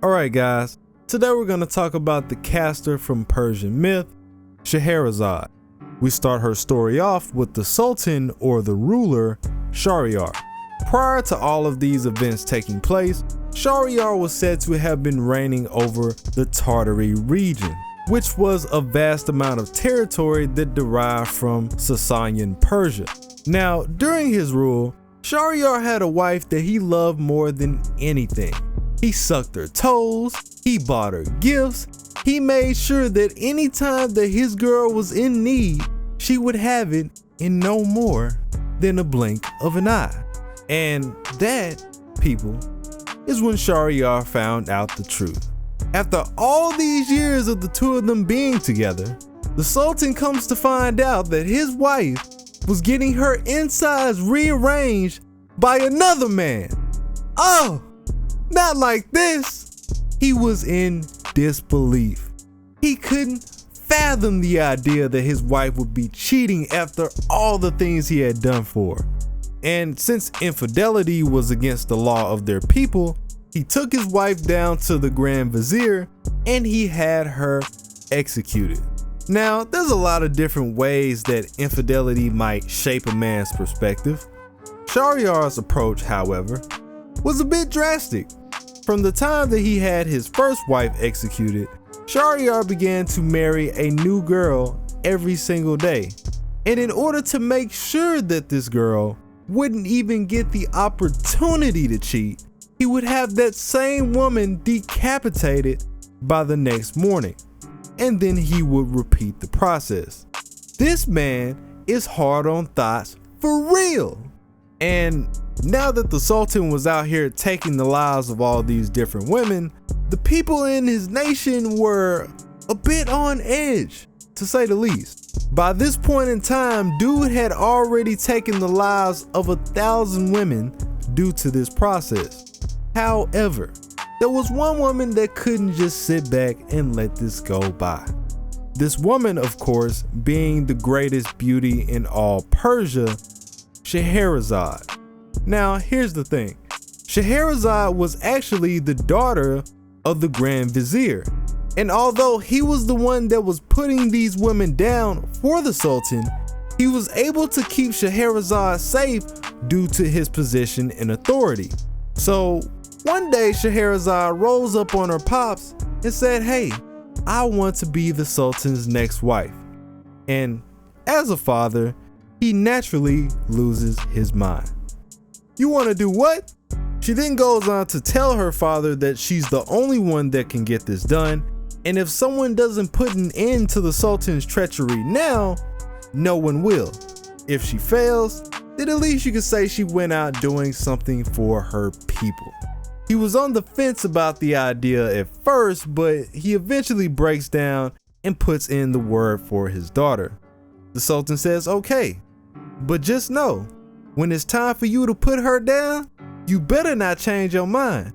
Alright guys, today we're going to talk about the caster from Persian myth, Scheherazade. We start her story off with the sultan or the ruler, Shahryar. Prior to all of these events taking place, Shahryar was said to have been reigning over the Tartary region, which was a vast amount of territory that derived from Sasanian Persia. Now, during his rule, Shahryar had a wife that he loved more than anything. He sucked her toes, he bought her gifts, he made sure that anytime that his girl was in need, she would have it in no more than a blink of an eye. And that, people, is when Shahryar found out the truth. After all these years of the two of them being together, the sultan comes to find out that his wife was getting her insides rearranged by another man. Oh! Not like this. He was in disbelief. He couldn't fathom the idea that his wife would be cheating after all the things he had done for her. And since infidelity was against the law of their people, he took his wife down to the Grand Vizier and he had her executed. Now, there's a lot of different ways that infidelity might shape a man's perspective. Shahryar's approach, however, was a bit drastic. From the time that he had his first wife executed, Shahryar began to marry a new girl every single day. And in order to make sure that this girl wouldn't even get the opportunity to cheat, he would have that same woman decapitated by the next morning. And then he would repeat the process. This man is hard on thoughts for real. And now that the sultan was out here taking the lives of all these different women, the people in his nation were a bit on edge, to say the least. By this point in time, dude had already taken the lives of 1,000 women due to this process. However, there was one woman that couldn't just sit back and let this go by. This woman, of course, being the greatest beauty in all Persia, Scheherazade. Now, here's the thing. Scheherazade was actually the daughter of the Grand Vizier. And although he was the one that was putting these women down for the Sultan, he was able to keep Scheherazade safe due to his position and authority. So one day Scheherazade rose up on her pops and said, "Hey, I want to be the Sultan's next wife." And as a father, he naturally loses his mind. "You want to do what?" She then goes on to tell her father that she's the only one that can get this done, and if someone doesn't put an end to the Sultan's treachery now, no one will. If she fails, then at least you can say she went out doing something for her people. He was on the fence about the idea at first, but he eventually breaks down and puts in the word for his daughter. The Sultan says, "Okay, but just know, when it's time for you to put her down, you better not change your mind,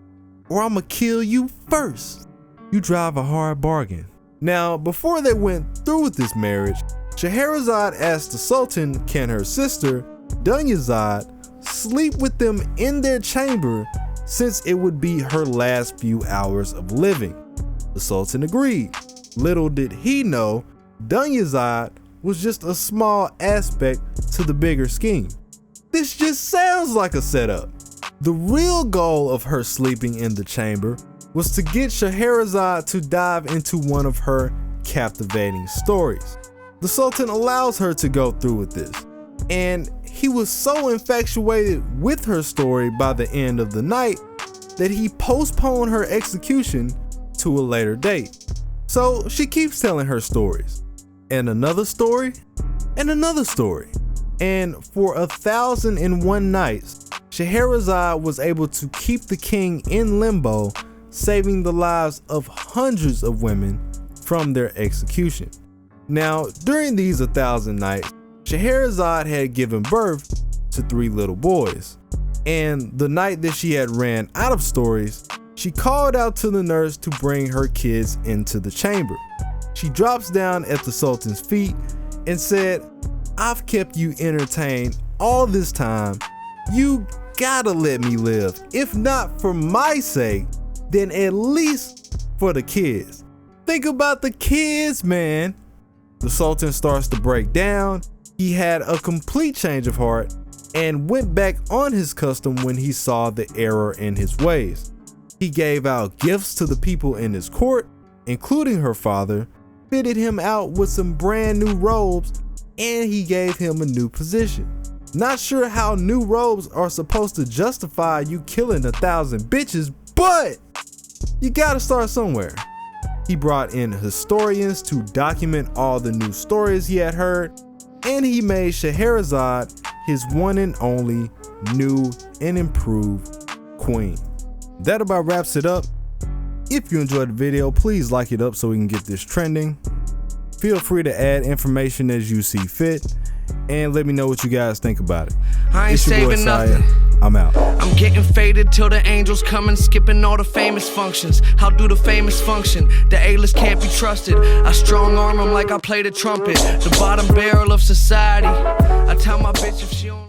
or I'ma kill you first. You drive a hard bargain." Now, before they went through with this marriage, Scheherazade asked the Sultan, can her sister, Dunyazad, sleep with them in their chamber since it would be her last few hours of living. The Sultan agreed. Little did he know, Dunyazad was just a small aspect to the bigger scheme. This just sounds like a setup. The real goal of her sleeping in the chamber was to get Scheherazade to dive into one of her captivating stories. The Sultan allows her to go through with this, and he was so infatuated with her story by the end of the night that he postponed her execution to a later date. So she keeps telling her stories, and another story, and another story. And for 1,001 nights, Scheherazade was able to keep the king in limbo, saving the lives of hundreds of women from their execution. Now, during these 1,000 nights, Scheherazade had given birth to 3 little boys. And the night that she had ran out of stories, she called out to the nurse to bring her kids into the chamber. She drops down at the Sultan's feet and said, "I've kept you entertained all this time. You gotta let me live. If not for my sake, then at least for the kids. Think about the kids, man. The Sultan starts to break down. He had a complete change of heart and went back on his custom when he saw the error in his ways. He gave out gifts to the people in his court, including her father, fitted him out with some brand new robes, and he gave him a new position. Not sure how new robes are supposed to justify you killing 1,000 bitches, but you gotta start somewhere. He brought in historians to document all the new stories he had heard, and he made Scheherazade his one and only new and improved queen. That about wraps it up. If you enjoyed the video, please like it up so we can get this trending. Feel free to add information as you see fit, and let me know what you guys think about it. I ain't saving nothing. I'm out. I'm getting faded till the angels come and skipping all the famous functions. How do the famous function? The A-list can't be trusted. I strong arm them like I play the trumpet. The bottom barrel of society. I tell my bitch if she don't